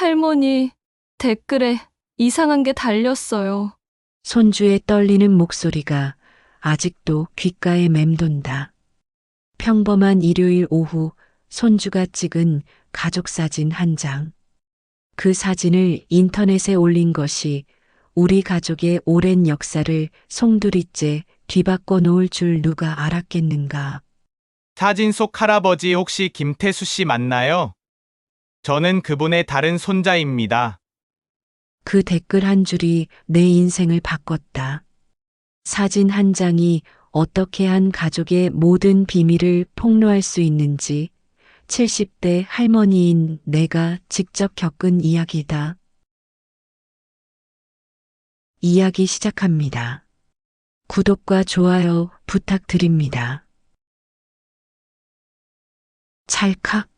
할머니, 댓글에 이상한 게 달렸어요. 손주의 떨리는 목소리가 아직도 귓가에 맴돈다. 평범한 일요일 오후 손주가 찍은 가족 사진 한 장. 그 사진을 인터넷에 올린 것이 우리 가족의 오랜 역사를 송두리째 뒤바꿔 놓을 줄 누가 알았겠는가. 사진 속 할아버지 혹시 김태수 씨 맞나요? 저는 그분의 다른 손자입니다. 그 댓글 한 줄이 내 인생을 바꿨다. 사진 한 장이 어떻게 한 가족의 모든 비밀을 폭로할 수 있는지 70대 할머니인 내가 직접 겪은 이야기다. 이야기 시작합니다. 구독과 좋아요 부탁드립니다. 찰칵.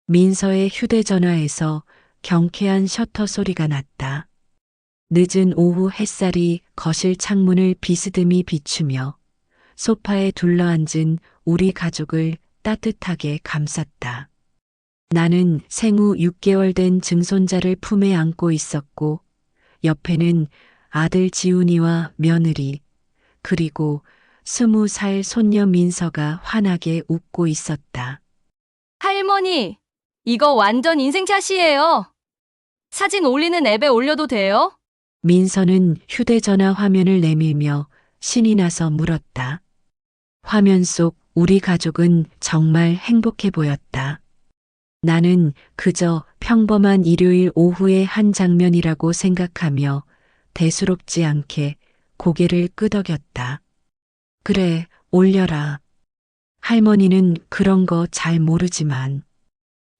민서의 휴대전화에서 경쾌한 셔터 소리가 났다. 늦은 오후 햇살이 거실 창문을 비스듬히 비추며 소파에 둘러앉은 우리 가족을 따뜻하게 감쌌다. 나는 생후 6개월 된 증손자를 품에 안고 있었고 옆에는 아들 지훈이와 며느리 그리고 20살 손녀 민서가 환하게 웃고 있었다. 할머니, 이거 완전 인생샷이에요. 사진 올리는 앱에 올려도 돼요? 민서는 휴대전화 화면을 내밀며 신이 나서 물었다. 화면 속 우리 가족은 정말 행복해 보였다. 나는 그저 평범한 일요일 오후의 한 장면이라고 생각하며 대수롭지 않게 고개를 끄덕였다. 그래, 올려라. 할머니는 그런 거 잘 모르지만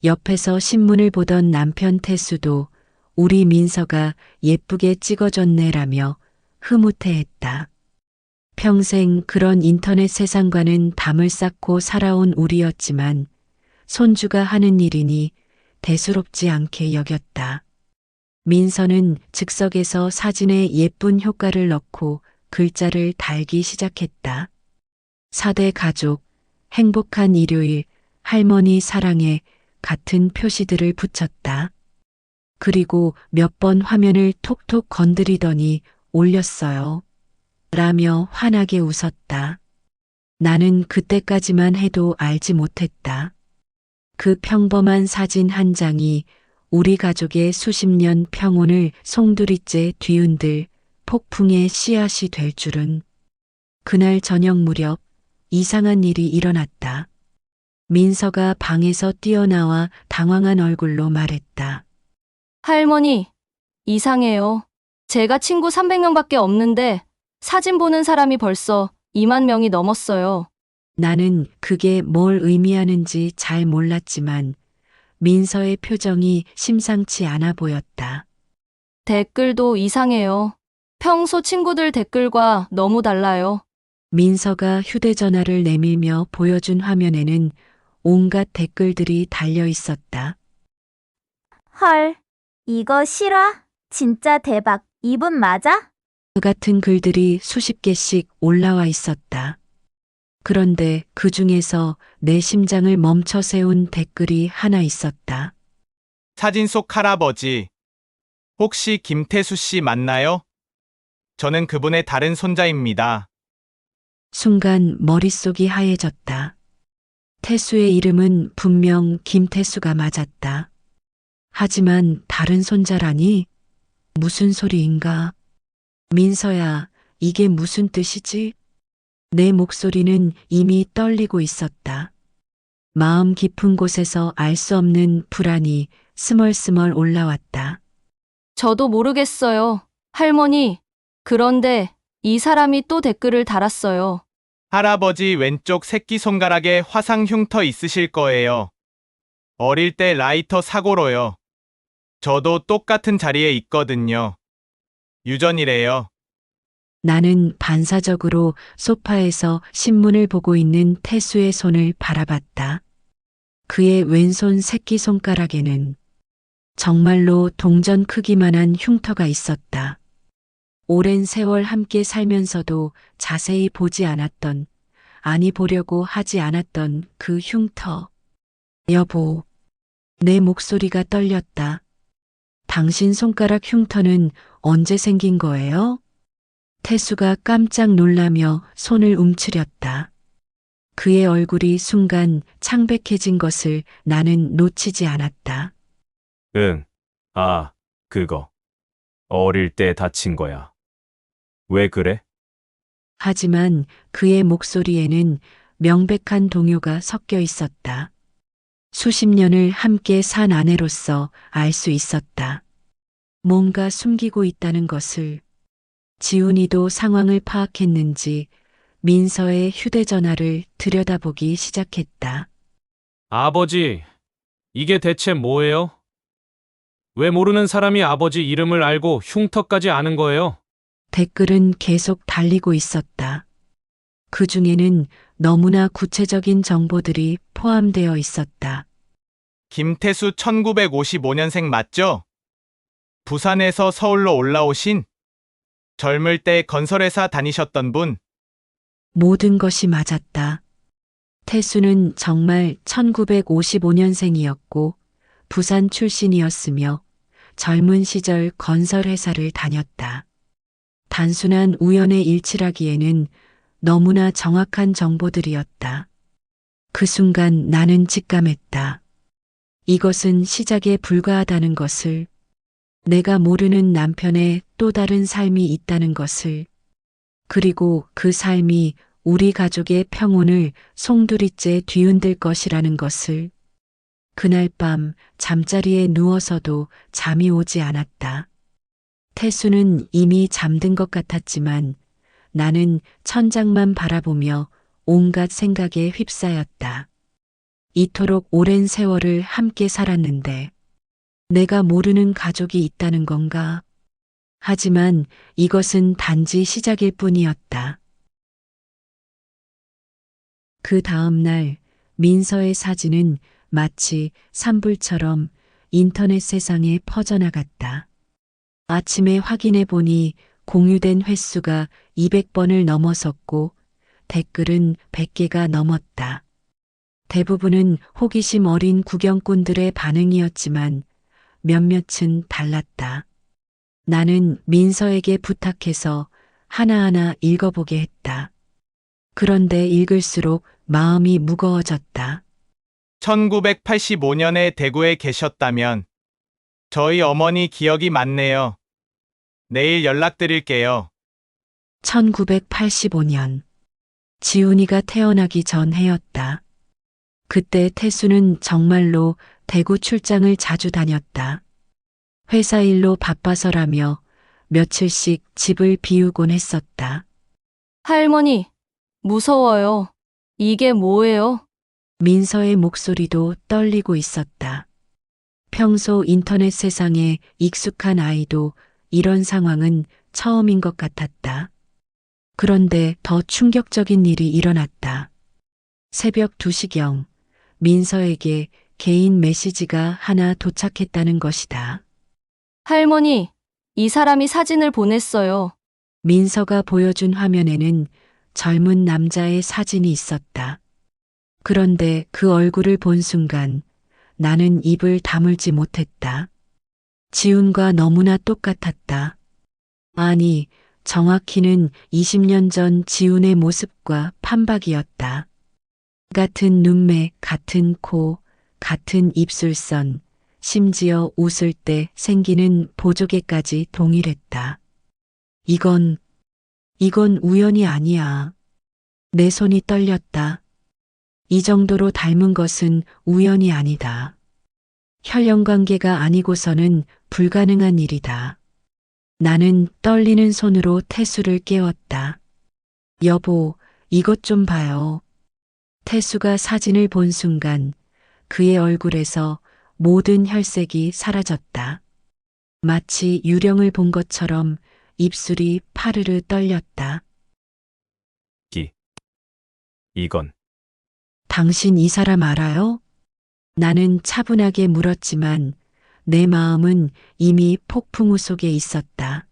옆에서 신문을 보던 남편 태수도 우리 민서가 예쁘게 찍어줬네라며 흐뭇해했다. 평생 그런 인터넷 세상과는 담을 쌓고 살아온 우리였지만 손주가 하는 일이니 대수롭지 않게 여겼다. 민서는 즉석에서 사진에 예쁜 효과를 넣고 글자를 달기 시작했다. 4대 가족, 행복한 일요일, 할머니 사랑해 같은 표시들을 붙였다. 그리고 몇 번 화면을 톡톡 건드리더니 올렸어요. 라며 환하게 웃었다. 나는 그때까지만 해도 알지 못했다. 그 평범한 사진 한 장이 우리 가족의 수십 년 평온을 송두리째 뒤흔들 폭풍의 씨앗이 될 줄은. 그날 저녁 무렵 이상한 일이 일어났다. 민서가 방에서 뛰어나와 당황한 얼굴로 말했다. 할머니, 이상해요. 제가 친구 300명밖에 없는데 사진 보는 사람이 벌써 2만 명이 넘었어요. 나는 그게 뭘 의미하는지 잘 몰랐지만 민서의 표정이 심상치 않아 보였다. 댓글도 이상해요. 평소 친구들 댓글과 너무 달라요. 민서가 휴대전화를 내밀며 보여준 화면에는 온갖 댓글들이 달려 있었다. 헐, 이거 실화? 진짜 대박. 이분 맞아? 그 같은 글들이 수십 개씩 올라와 있었다. 그런데 그 중에서 내 심장을 멈춰 세운 댓글이 하나 있었다. 사진 속 할아버지, 혹시 김태수 씨 맞나요? 저는 그분의 다른 손자입니다. 순간 머릿속이 하얘졌다. 태수의 이름은 분명 김태수가 맞았다. 하지만 다른 손자라니? 무슨 소리인가? 민서야, 이게 무슨 뜻이지? 내 목소리는 이미 떨리고 있었다. 마음 깊은 곳에서 알 수 없는 불안이 스멀스멀 올라왔다. 저도 모르겠어요. 할머니, 그런데 이 사람이 또 댓글을 달았어요. 할아버지 왼쪽 새끼손가락에 화상 흉터 있으실 거예요. 어릴 때 라이터 사고로요. 저도 똑같은 자리에 있거든요. 유전이래요. 나는 반사적으로 소파에서 신문을 보고 있는 태수의 손을 바라봤다. 그의 왼손 새끼손가락에는 정말로 동전 크기만한 흉터가 있었다. 오랜 세월 함께 살면서도 자세히 보지 않았던, 아니 보려고 하지 않았던 그 흉터. 여보, 내 목소리가 떨렸다. 당신 손가락 흉터는 언제 생긴 거예요? 태수가 깜짝 놀라며 손을 움츠렸다. 그의 얼굴이 순간 창백해진 것을 나는 놓치지 않았다. 응. 아, 그거. 어릴 때 다친 거야. 왜 그래? 하지만 그의 목소리에는 명백한 동요가 섞여 있었다. 수십 년을 함께 산 아내로서 알 수 있었다. 뭔가 숨기고 있다는 것을. 지훈이도 상황을 파악했는지 민서의 휴대전화를 들여다보기 시작했다. 아버지, 이게 대체 뭐예요? 왜 모르는 사람이 아버지 이름을 알고 흉터까지 아는 거예요? 댓글은 계속 달리고 있었다. 그 중에는 너무나 구체적인 정보들이 포함되어 있었다. 김태수 1955년생 맞죠? 부산에서 서울로 올라오신? 젊을 때 건설회사 다니셨던 분? 모든 것이 맞았다. 태수는 정말 1955년생이었고 부산 출신이었으며 젊은 시절 건설회사를 다녔다. 단순한 우연의 일치라기에는 너무나 정확한 정보들이었다. 그 순간 나는 직감했다. 이것은 시작에 불과하다는 것을, 내가 모르는 남편의 또 다른 삶이 있다는 것을, 그리고 그 삶이 우리 가족의 평온을 송두리째 뒤흔들 것이라는 것을. 그날 밤 잠자리에 누워서도 잠이 오지 않았다. 태수는 이미 잠든 것 같았지만 나는 천장만 바라보며 온갖 생각에 휩싸였다. 이토록 오랜 세월을 함께 살았는데 내가 모르는 가족이 있다는 건가? 하지만 이것은 단지 시작일 뿐이었다. 그 다음 날 민서의 사진은 마치 산불처럼 인터넷 세상에 퍼져나갔다. 아침에 확인해 보니 공유된 횟수가 200번을 넘어섰고 댓글은 100개가 넘었다. 대부분은 호기심 어린 구경꾼들의 반응이었지만 몇몇은 달랐다. 나는 민서에게 부탁해서 하나하나 읽어보게 했다. 그런데 읽을수록 마음이 무거워졌다. 1985년에 대구에 계셨다면 저희 어머니 기억이 맞네요. 내일 연락드릴게요. 1985년. 지훈이가 태어나기 전 해였다. 그때 태수는 정말로 대구 출장을 자주 다녔다. 회사 일로 바빠서라며 며칠씩 집을 비우곤 했었다. 할머니, 무서워요. 이게 뭐예요? 민서의 목소리도 떨리고 있었다. 평소 인터넷 세상에 익숙한 아이도 이런 상황은 처음인 것 같았다. 그런데 더 충격적인 일이 일어났다. 새벽 2시경 민서에게 개인 메시지가 하나 도착했다는 것이다. 할머니, 이 사람이 사진을 보냈어요. 민서가 보여준 화면에는 젊은 남자의 사진이 있었다. 그런데 그 얼굴을 본 순간 나는 입을 다물지 못했다. 지훈과 너무나 똑같았다. 아니, 정확히는 20년 전 지훈의 모습과 판박이었다. 같은 눈매, 같은 코, 같은 입술선, 심지어 웃을 때 생기는 보조개까지 동일했다. 이건 우연이 아니야. 내 손이 떨렸다. 이 정도로 닮은 것은 우연이 아니다. 혈연 관계가 아니고서는 불가능한 일이다. 나는 떨리는 손으로 태수를 깨웠다. 여보, 이것 좀 봐요. 태수가 사진을 본 순간 그의 얼굴에서 모든 혈색이 사라졌다. 마치 유령을 본 것처럼 입술이 파르르 떨렸다. 이건 당신 이 사람 알아요? 나는 차분하게 물었지만 내 마음은 이미 폭풍우 속에 있었다.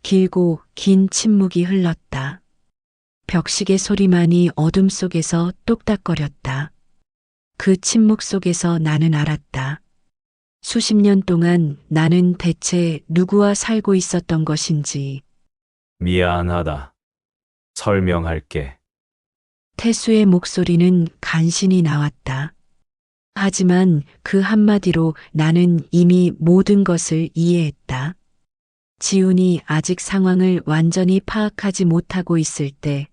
길고 긴 침묵이 흘렀다. 벽시계 소리만이 어둠 속에서 똑딱거렸다. 그 침묵 속에서 나는 알았다. 수십 년 동안 나는 대체 누구와 살고 있었던 것인지. 미안하다. 설명할게. 태수의 목소리는 간신히 나왔다. 하지만 그 한마디로 나는 이미 모든 것을 이해했다. 지훈이 아직 상황을 완전히 파악하지 못하고 있을 때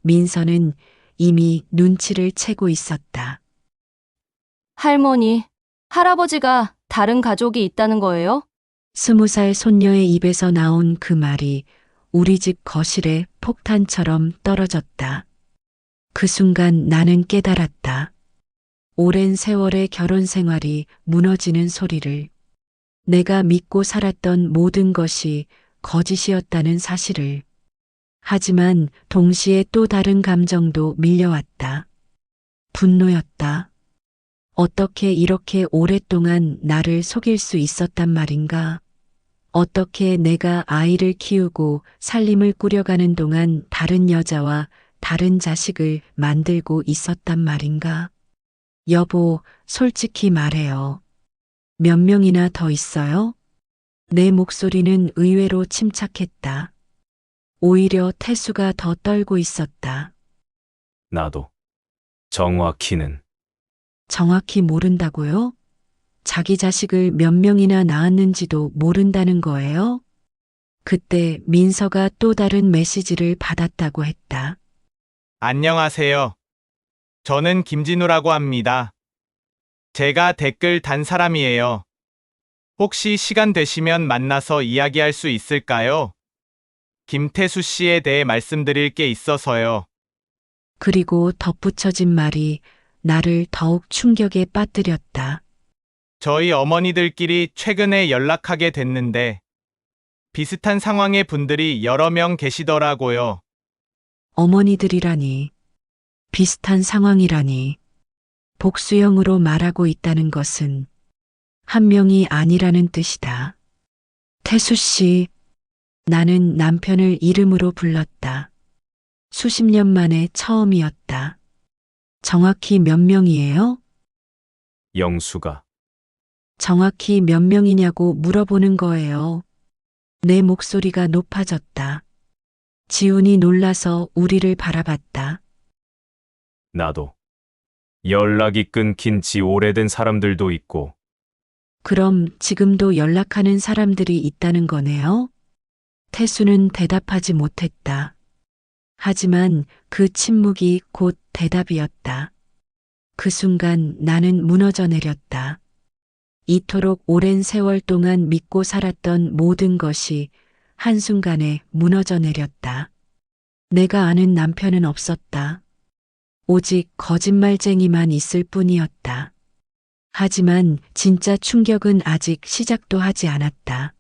민서는 이미 눈치를 채고 있었다. 할머니, 할아버지가 다른 가족이 있다는 거예요? 20살 손녀의 입에서 나온 그 말이 우리 집 거실에 폭탄처럼 떨어졌다. 그 순간 나는 깨달았다. 오랜 세월의 결혼 생활이 무너지는 소리를, 내가 믿고 살았던 모든 것이 거짓이었다는 사실을. 하지만 동시에 또 다른 감정도 밀려왔다. 분노였다. 어떻게 이렇게 오랫동안 나를 속일 수 있었단 말인가? 어떻게 내가 아이를 키우고 살림을 꾸려가는 동안 다른 여자와 다른 자식을 만들고 있었단 말인가? 여보, 솔직히 말해요. 몇 명이나 더 있어요? 내 목소리는 의외로 침착했다. 오히려 태수가 더 떨고 있었다. 나도. 정확히는. 정확히 모른다고요? 자기 자식을 몇 명이나 낳았는지도 모른다는 거예요? 그때 민서가 또 다른 메시지를 받았다고 했다. 안녕하세요. 저는 김진우라고 합니다. 제가 댓글 단 사람이에요. 혹시 시간 되시면 만나서 이야기할 수 있을까요? 김태수 씨에 대해 말씀드릴 게 있어서요. 그리고 덧붙여진 말이 나를 더욱 충격에 빠뜨렸다. 저희 어머니들끼리 최근에 연락하게 됐는데 비슷한 상황의 분들이 여러 명 계시더라고요. 어머니들이라니. 비슷한 상황이라니. 복수형으로 말하고 있다는 것은 한 명이 아니라는 뜻이다. 태수 씨, 나는 남편을 이름으로 불렀다. 수십 년 만에 처음이었다. 정확히 몇 명이에요? 영수가. 정확히 몇 명이냐고 물어보는 거예요. 내 목소리가 높아졌다. 지훈이 놀라서 우리를 바라봤다. 나도. 연락이 끊긴 지 오래된 사람들도 있고. 그럼 지금도 연락하는 사람들이 있다는 거네요? 태수는 대답하지 못했다. 하지만 그 침묵이 곧 대답이었다. 그 순간 나는 무너져 내렸다. 이토록 오랜 세월 동안 믿고 살았던 모든 것이 한순간에 무너져 내렸다. 내가 아는 남편은 없었다. 오직 거짓말쟁이만 있을 뿐이었다. 하지만 진짜 충격은 아직 시작도 하지 않았다.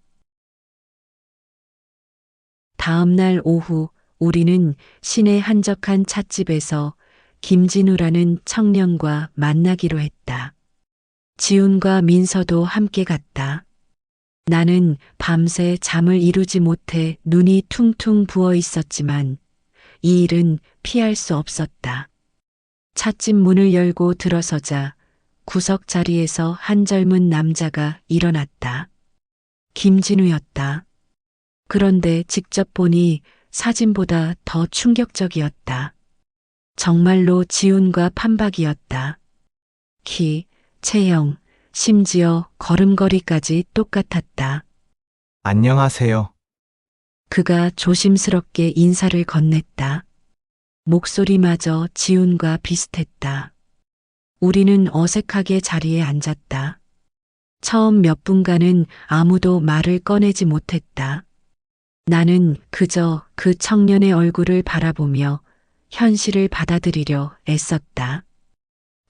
다음 날 오후 우리는 시내 한적한 찻집에서 김진우라는 청년과 만나기로 했다. 지훈과 민서도 함께 갔다. 나는 밤새 잠을 이루지 못해 눈이 퉁퉁 부어 있었지만 이 일은 피할 수 없었다. 찻집 문을 열고 들어서자 구석 자리에서 한 젊은 남자가 일어났다. 김진우였다. 그런데 직접 보니 사진보다 더 충격적이었다. 정말로 지훈과 판박이었다. 키, 체형, 심지어 걸음걸이까지 똑같았다. 안녕하세요. 그가 조심스럽게 인사를 건넸다. 목소리마저 지훈과 비슷했다. 우리는 어색하게 자리에 앉았다. 처음 몇 분간은 아무도 말을 꺼내지 못했다. 나는 그저 그 청년의 얼굴을 바라보며 현실을 받아들이려 애썼다.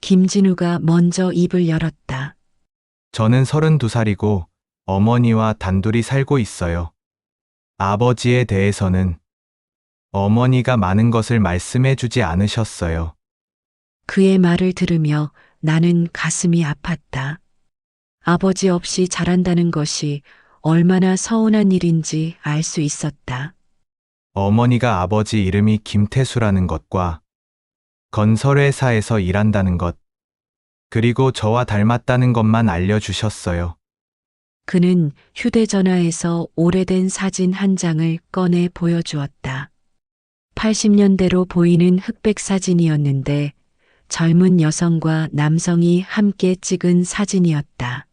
김진우가 먼저 입을 열었다. 저는 32살이고 어머니와 단둘이 살고 있어요. 아버지에 대해서는 어머니가 많은 것을 말씀해 주지 않으셨어요. 그의 말을 들으며 나는 가슴이 아팠다. 아버지 없이 자란다는 것이 얼마나 서운한 일인지 알 수 있었다. 어머니가 아버지 이름이 김태수라는 것과 건설회사에서 일한다는 것, 그리고 저와 닮았다는 것만 알려주셨어요. 그는 휴대전화에서 오래된 사진 한 장을 꺼내 보여주었다. 80년대로 보이는 흑백 사진이었는데 젊은 여성과 남성이 함께 찍은 사진이었다.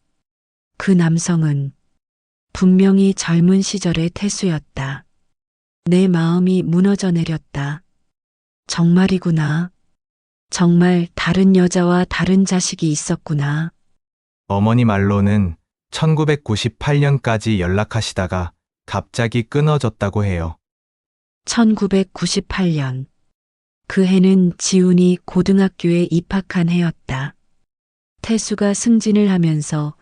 그 남성은 분명히 젊은 시절의 태수였다. 내 마음이 무너져 내렸다. 정말이구나. 정말 다른 여자와 다른 자식이 있었구나. 어머니 말로는 1998년까지 연락하시다가 갑자기 끊어졌다고 해요. 1998년. 그 해는 지훈이 고등학교에 입학한 해였다. 태수가 승진을 하면서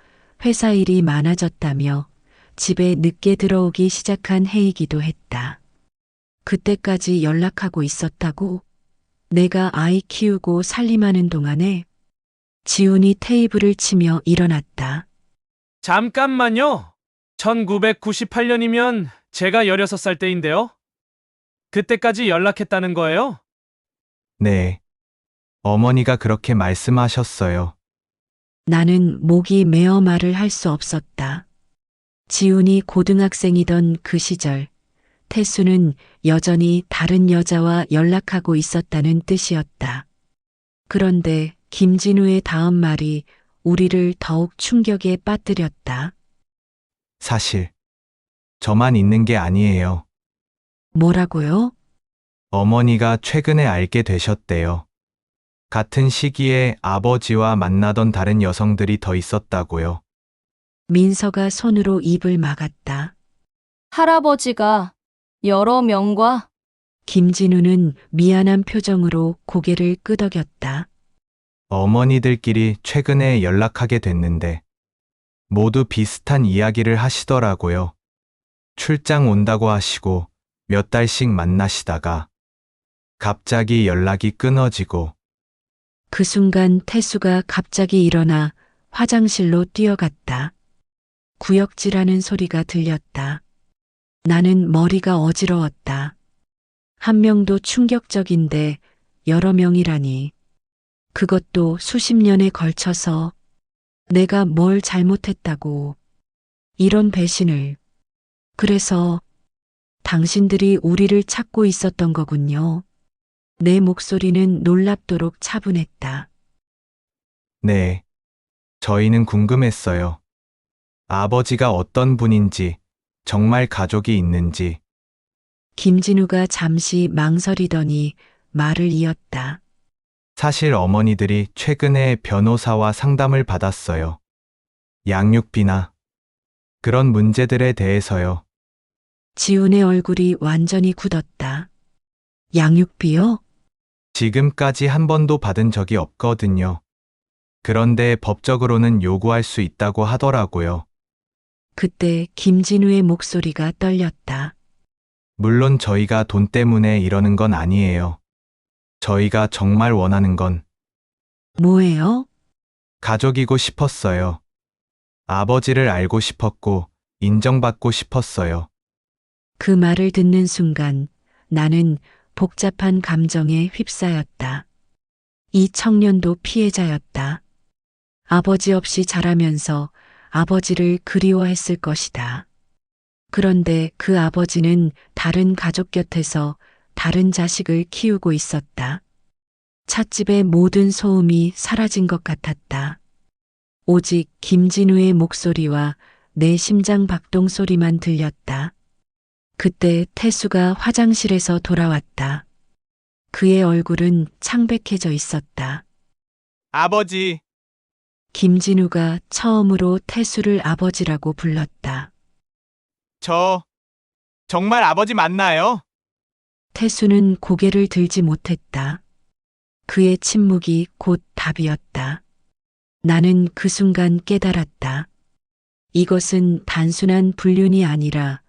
회사 일이 많아졌다며 집에 늦게 들어오기 시작한 해이기도 했다. 그때까지 연락하고 있었다고? 내가 아이 키우고 살림하는 동안에 지훈이 테이블을 치며 일어났다. 잠깐만요. 1998년이면 제가 16살 때인데요. 그때까지 연락했다는 거예요? 네. 어머니가 그렇게 말씀하셨어요. 나는 목이 메어 말을 할 수 없었다. 지훈이 고등학생이던 그 시절, 태수는 여전히 다른 여자와 연락하고 있었다는 뜻이었다. 그런데 김진우의 다음 말이 우리를 더욱 충격에 빠뜨렸다. 사실 저만 있는 게 아니에요. 뭐라고요? 어머니가 최근에 알게 되셨대요. 같은 시기에 아버지와 만나던 다른 여성들이 더 있었다고요. 민서가 손으로 입을 막았다. 할아버지가 여러 명과 김진우는 미안한 표정으로 고개를 끄덕였다. 어머니들끼리 최근에 연락하게 됐는데 모두 비슷한 이야기를 하시더라고요. 출장 온다고 하시고 몇 달씩 만나시다가 갑자기 연락이 끊어지고 그 순간 태수가 갑자기 일어나 화장실로 뛰어갔다. 구역질하는 소리가 들렸다. 나는 머리가 어지러웠다. 한 명도 충격적인데 여러 명이라니. 그것도 수십 년에 걸쳐서 내가 뭘 잘못했다고. 이런 배신을. 그래서 당신들이 우리를 찾고 있었던 거군요. 내 목소리는 놀랍도록 차분했다. 네. 저희는 궁금했어요. 아버지가 어떤 분인지, 정말 가족이 있는지. 김진우가 잠시 망설이더니 말을 이었다. 사실 어머니들이 최근에 변호사와 상담을 받았어요. 양육비나 그런 문제들에 대해서요. 지훈의 얼굴이 완전히 굳었다. 양육비요? 지금까지 한 번도 받은 적이 없거든요. 그런데 법적으로는 요구할 수 있다고 하더라고요. 그때 김진우의 목소리가 떨렸다. 물론 저희가 돈 때문에 이러는 건 아니에요. 저희가 정말 원하는 건 뭐예요? 가족이고 싶었어요. 아버지를 알고 싶었고 인정받고 싶었어요. 그 말을 듣는 순간 나는 복잡한 감정에 휩싸였다. 이 청년도 피해자였다. 아버지 없이 자라면서 아버지를 그리워했을 것이다. 그런데 그 아버지는 다른 가족 곁에서 다른 자식을 키우고 있었다. 찻집의 모든 소음이 사라진 것 같았다. 오직 김진우의 목소리와 내 심장 박동 소리만 들렸다. 그때 태수가 화장실에서 돌아왔다. 그의 얼굴은 창백해져 있었다. 아버지, 김진우가 처음으로 태수를 아버지라고 불렀다. 저 정말 아버지 맞나요? 태수는 고개를 들지 못했다. 그의 침묵이 곧 답이었다. 나는 그 순간 깨달았다. 이것은 단순한 불륜이 아니라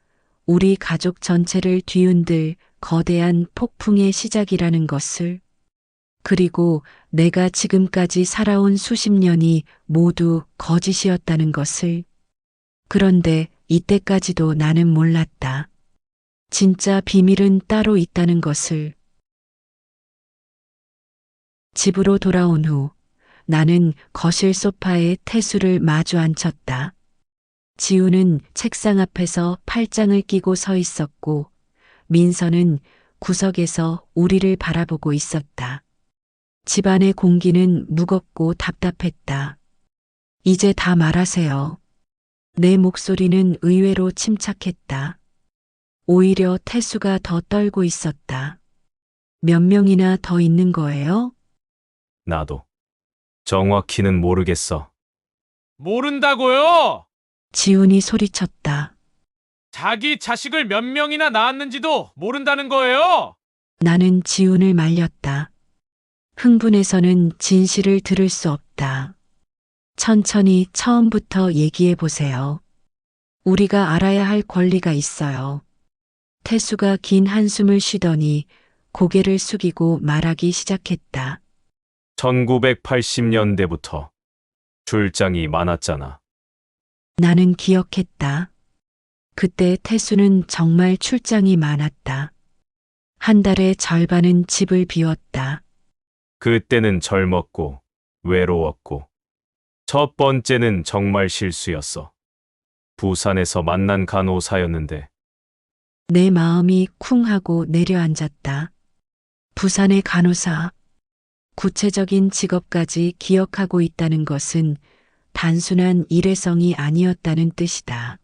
우리 가족 전체를 뒤흔들 거대한 폭풍의 시작이라는 것을, 그리고 내가 지금까지 살아온 수십 년이 모두 거짓이었다는 것을. 그런데 이때까지도 나는 몰랐다. 진짜 비밀은 따로 있다는 것을. 집으로 돌아온 후 나는 거실 소파에 태수를 마주 앉혔다. 지우는 책상 앞에서 팔짱을 끼고 서 있었고, 민서는 구석에서 우리를 바라보고 있었다. 집안의 공기는 무겁고 답답했다. 이제 다 말하세요. 내 목소리는 의외로 침착했다. 오히려 태수가 더 떨고 있었다. 몇 명이나 더 있는 거예요? 나도. 정확히는 모르겠어. 모른다고요? 지훈이 소리쳤다. 자기 자식을 몇 명이나 낳았는지도 모른다는 거예요? 나는 지훈을 말렸다. 흥분해서는 진실을 들을 수 없다. 천천히 처음부터 얘기해 보세요. 우리가 알아야 할 권리가 있어요. 태수가 긴 한숨을 쉬더니 고개를 숙이고 말하기 시작했다. 1980년대부터 출장이 많았잖아. 나는 기억했다. 그때 태수는 정말 출장이 많았다. 한 달의 절반은 집을 비웠다. 그때는 젊었고 외로웠고 첫 번째는 정말 실수였어. 부산에서 만난 간호사였는데 내 마음이 쿵 하고 내려앉았다. 부산의 간호사. 구체적인 직업까지 기억하고 있다는 것은 단순한 일회성이 아니었다는 뜻이다.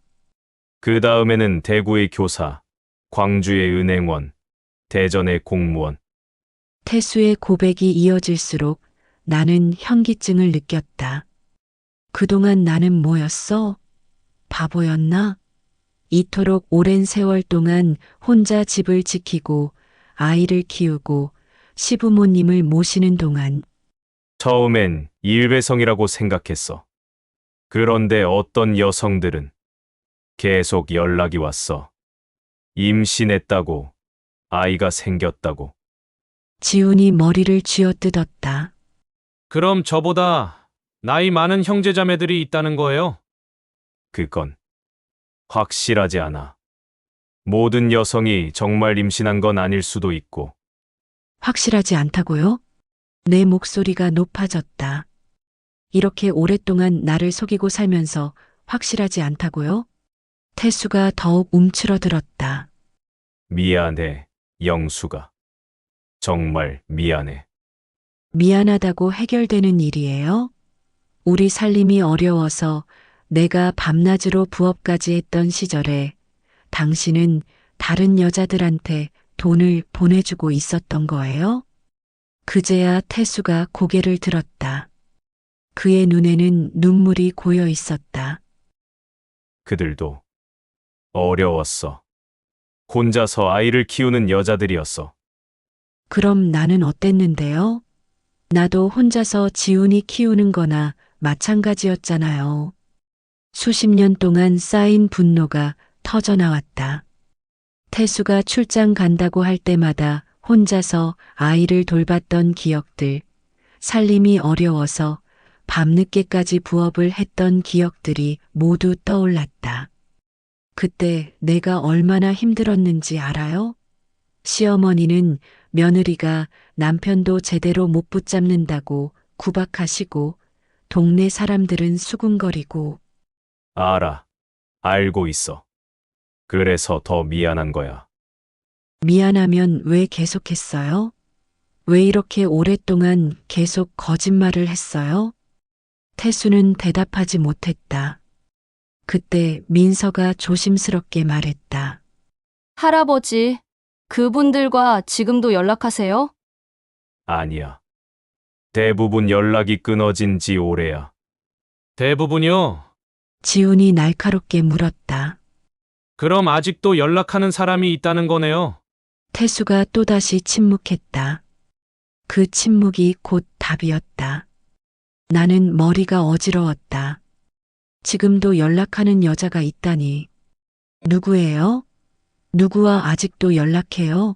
그 다음에는 대구의 교사, 광주의 은행원, 대전의 공무원. 태수의 고백이 이어질수록 나는 현기증을 느꼈다. 그동안 나는 뭐였어? 바보였나? 이토록 오랜 세월 동안 혼자 집을 지키고 아이를 키우고 시부모님을 모시는 동안 처음엔 일회성이라고 생각했어. 그런데 어떤 여성들은 계속 연락이 왔어. 임신했다고, 아이가 생겼다고. 지훈이 머리를 쥐어뜯었다. 그럼 저보다 나이 많은 형제자매들이 있다는 거예요? 그건 확실하지 않아. 모든 여성이 정말 임신한 건 아닐 수도 있고. 확실하지 않다고요? 내 목소리가 높아졌다. 이렇게 오랫동안 나를 속이고 살면서 확실하지 않다고요? 태수가 더욱 움츠러들었다. 미안해, 영수가. 정말 미안해. 미안하다고 해결되는 일이에요? 우리 살림이 어려워서 내가 밤낮으로 부업까지 했던 시절에 당신은 다른 여자들한테 돈을 보내주고 있었던 거예요? 그제야 태수가 고개를 들었다. 그의 눈에는 눈물이 고여 있었다. 그들도 어려웠어. 혼자서 아이를 키우는 여자들이었어. 그럼 나는 어땠는데요? 나도 혼자서 지훈이 키우는 거나 마찬가지였잖아요. 수십 년 동안 쌓인 분노가 터져나왔다. 태수가 출장 간다고 할 때마다 혼자서 아이를 돌봤던 기억들, 살림이 어려워서 밤늦게까지 부업을 했던 기억들이 모두 떠올랐다. 그때 내가 얼마나 힘들었는지 알아요? 시어머니는 며느리가 남편도 제대로 못 붙잡는다고 구박하시고 동네 사람들은 수군거리고 알아. 알고 있어. 그래서 더 미안한 거야. 미안하면 왜 계속했어요? 왜 이렇게 오랫동안 계속 거짓말을 했어요? 태수는 대답하지 못했다. 그때 민서가 조심스럽게 말했다. 할아버지, 그분들과 지금도 연락하세요? 아니야. 대부분 연락이 끊어진 지 오래야. 대부분이요? 지훈이 날카롭게 물었다. 그럼 아직도 연락하는 사람이 있다는 거네요. 태수가 또다시 침묵했다. 그 침묵이 곧 답이었다. 나는 머리가 어지러웠다. 지금도 연락하는 여자가 있다니. 누구예요? 누구와 아직도 연락해요?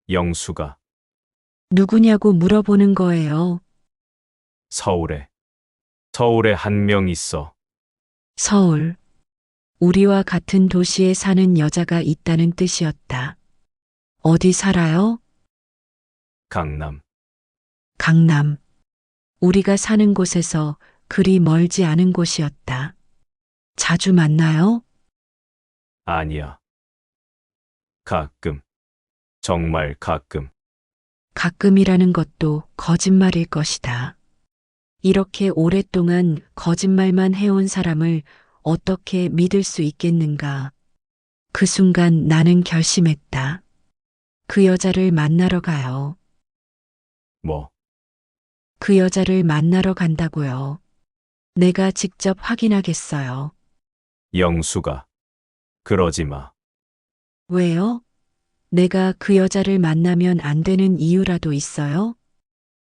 영수가 누구냐고 물어보는 거예요. 서울에 한 명 있어. 서울. 우리와 같은 도시에 사는 여자가 있다는 뜻이었다. 어디 살아요? 강남. 강남. 우리가 사는 곳에서 그리 멀지 않은 곳이었다. 자주 만나요? 아니야. 가끔. 정말 가끔. 가끔이라는 것도 거짓말일 것이다. 이렇게 오랫동안 거짓말만 해온 사람을 어떻게 믿을 수 있겠는가? 그 순간 나는 결심했다. 그 여자를 만나러 가요. 뭐, 그 여자를 만나러 간다고요. 내가 직접 확인하겠어요. 영수가. 그러지 마. 왜요? 내가 그 여자를 만나면 안 되는 이유라도 있어요?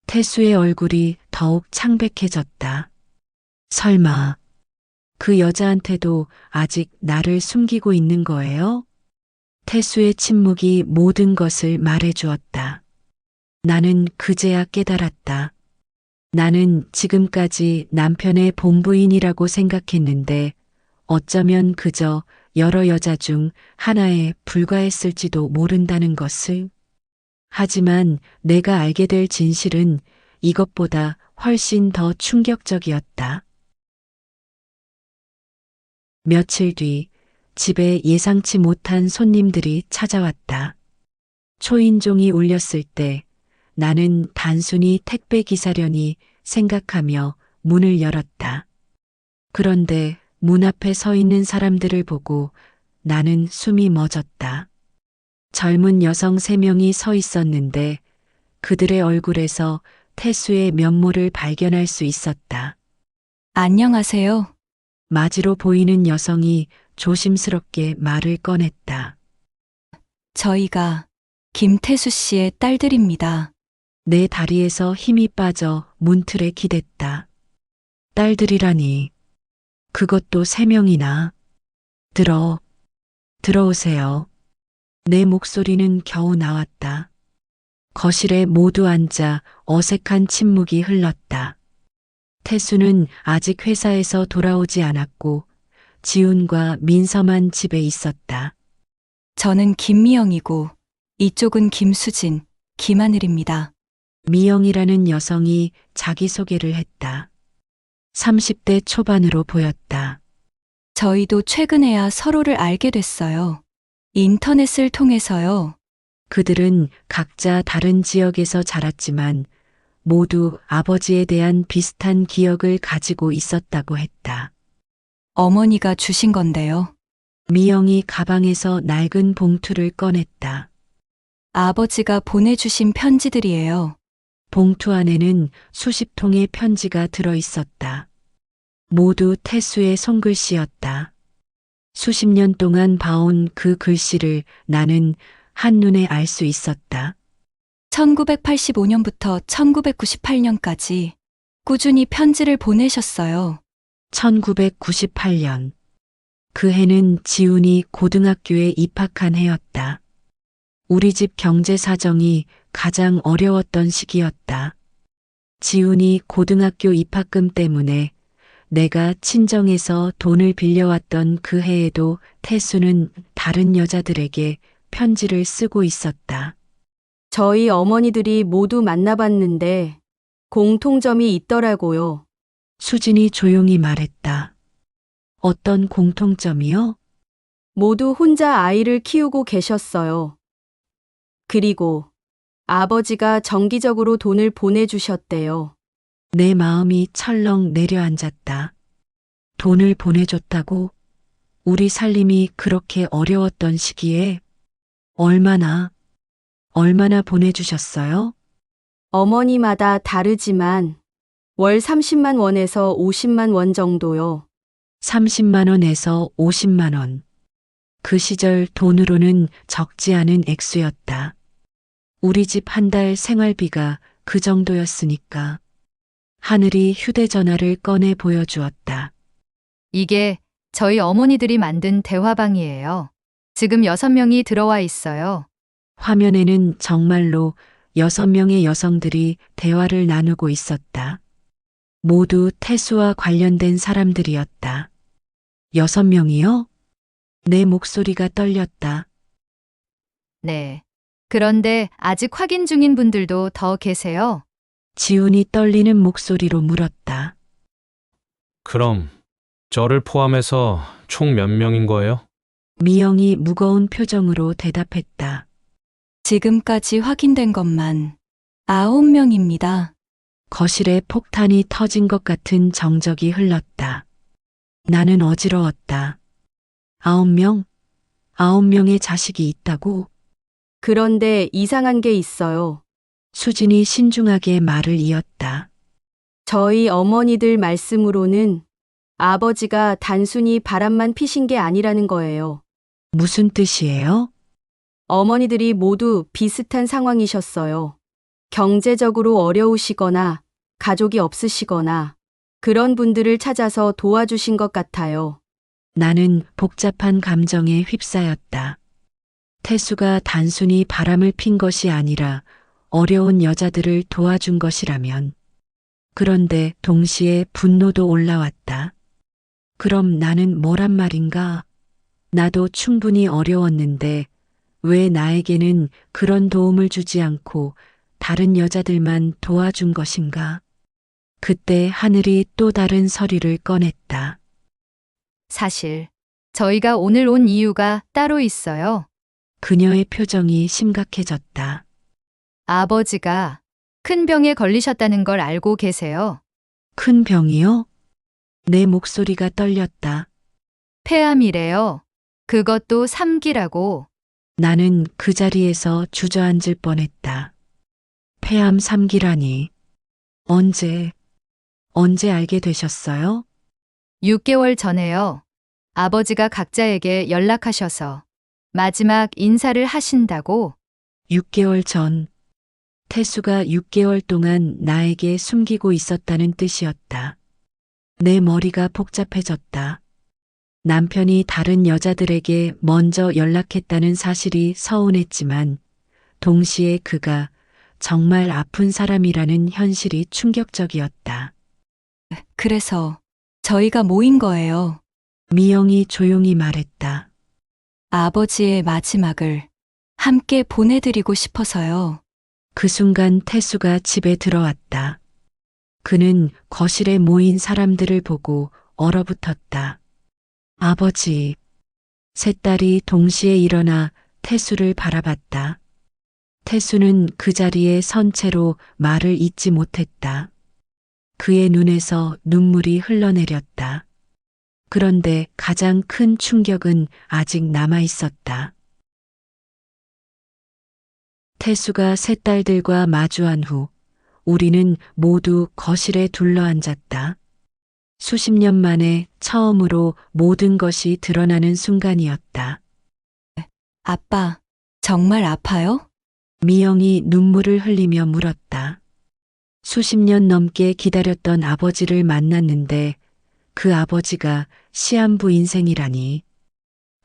태수의 얼굴이 더욱 창백해졌다. 설마, 그 여자한테도 아직 나를 숨기고 있는 거예요? 태수의 침묵이 모든 것을 말해주었다. 나는 그제야 깨달았다. 나는 지금까지 남편의 본부인이라고 생각했는데 어쩌면 그저 여러 여자 중 하나에 불과했을지도 모른다는 것을. 하지만 내가 알게 될 진실은 이것보다 훨씬 더 충격적이었다. 며칠 뒤 집에 예상치 못한 손님들이 찾아왔다. 초인종이 울렸을 때 나는 단순히 택배 기사려니 생각하며 문을 열었다. 그런데 문 앞에 서 있는 사람들을 보고 나는 숨이 멎었다. 젊은 여성 3명이 서 있었는데 그들의 얼굴에서 태수의 면모를 발견할 수 있었다. 안녕하세요. 마지로 보이는 여성이 조심스럽게 말을 꺼냈다. 저희가 김태수 씨의 딸들입니다. 내 다리에서 힘이 빠져 문틀에 기댔다. 딸들이라니. 그것도 3명이나. 들어오세요. 내 목소리는 겨우 나왔다. 거실에 모두 앉아 어색한 침묵이 흘렀다. 태수는 아직 회사에서 돌아오지 않았고 지훈과 민서만 집에 있었다. 저는 김미영이고 이쪽은 김수진, 김하늘입니다. 미영이라는 여성이 자기소개를 했다. 30대 초반으로 보였다. 저희도 최근에야 서로를 알게 됐어요. 인터넷을 통해서요. 그들은 각자 다른 지역에서 자랐지만 모두 아버지에 대한 비슷한 기억을 가지고 있었다고 했다. 어머니가 주신 건데요. 미영이 가방에서 낡은 봉투를 꺼냈다. 아버지가 보내주신 편지들이에요. 봉투 안에는 수십 통의 편지가 들어 있었다. 모두 태수의 손글씨였다. 수십 년 동안 봐온 그 글씨를 나는 한눈에 알 수 있었다. 1985년부터 1998년까지 꾸준히 편지를 보내셨어요. 1998년. 그 해는 지훈이 고등학교에 입학한 해였다. 우리 집 경제 사정이 가장 어려웠던 시기였다. 지훈이 고등학교 입학금 때문에 내가 친정에서 돈을 빌려왔던 그 해에도 태수는 다른 여자들에게 편지를 쓰고 있었다. 저희 어머니들이 모두 만나봤는데 공통점이 있더라고요. 수진이 조용히 말했다. 어떤 공통점이요? 모두 혼자 아이를 키우고 계셨어요. 그리고 아버지가 정기적으로 돈을 보내주셨대요. 내 마음이 철렁 내려앉았다. 돈을 보내줬다고? 우리 살림이 그렇게 어려웠던 시기에 얼마나 보내주셨어요? 어머니마다 다르지만 월 30만 원에서 50만 원 정도요. 30만 원에서 50만 원. 그 시절 돈으로는 적지 않은 액수였다. 우리 집 한 달 생활비가 그 정도였으니까. 하늘이 휴대전화를 꺼내 보여주었다. 이게 저희 어머니들이 만든 대화방이에요. 지금 6명이 들어와 있어요. 화면에는 정말로 6명의 여성들이 대화를 나누고 있었다. 모두 태수와 관련된 사람들이었다. 6명이요? 내 목소리가 떨렸다. 네. 그런데 아직 확인 중인 분들도 더 계세요. 지훈이 떨리는 목소리로 물었다. 그럼 저를 포함해서 총 몇 명인 거예요? 미영이 무거운 표정으로 대답했다. 지금까지 확인된 것만 9명입니다. 거실에 폭탄이 터진 것 같은 정적이 흘렀다. 나는 어지러웠다. 9명? 9명의 자식이 있다고? 그런데 이상한 게 있어요. 수진이 신중하게 말을 이었다. 저희 어머니들 말씀으로는 아버지가 단순히 바람만 피신 게 아니라는 거예요. 무슨 뜻이에요? 어머니들이 모두 비슷한 상황이셨어요. 경제적으로 어려우시거나 가족이 없으시거나 그런 분들을 찾아서 도와주신 것 같아요. 나는 복잡한 감정에 휩싸였다. 태수가 단순히 바람을 핀 것이 아니라 어려운 여자들을 도와준 것이라면. 그런데 동시에 분노도 올라왔다. 그럼 나는 뭐란 말인가? 나도 충분히 어려웠는데 왜 나에게는 그런 도움을 주지 않고 다른 여자들만 도와준 것인가? 그때 하늘이 또 다른 서류를 꺼냈다. 사실 저희가 오늘 온 이유가 따로 있어요. 그녀의 표정이 심각해졌다. 아버지가 큰 병에 걸리셨다는 걸 알고 계세요. 큰 병이요? 내 목소리가 떨렸다. 폐암이래요. 그것도 3기라고. 나는 그 자리에서 주저앉을 뻔했다. 폐암 3기라니. 언제 알게 되셨어요? 6개월 전에요. 아버지가 각자에게 연락하셔서 마지막 인사를 하신다고. 6개월 전. 태수가 6개월 동안 나에게 숨기고 있었다는 뜻이었다. 내 머리가 복잡해졌다. 남편이 다른 여자들에게 먼저 연락했다는 사실이 서운했지만 동시에 그가 정말 아픈 사람이라는 현실이 충격적이었다. 그래서 저희가 모인 거예요. 미영이 조용히 말했다. 아버지의 마지막을 함께 보내드리고 싶어서요. 그 순간 태수가 집에 들어왔다. 그는 거실에 모인 사람들을 보고 얼어붙었다. 아버지. 세 딸이 동시에 일어나 태수를 바라봤다. 태수는 그 자리에 선 채로 말을 잇지 못했다. 그의 눈에서 눈물이 흘러내렸다. 그런데 가장 큰 충격은 아직 남아 있었다. 태수가 세 딸들과 마주한 후 우리는 모두 거실에 둘러앉았다. 수십 년 만에 처음으로 모든 것이 드러나는 순간이었다. 아빠, 정말 아파요? 미영이 눈물을 흘리며 물었다. 수십 년 넘게 기다렸던 아버지를 만났는데 그 아버지가 시한부 인생이라니.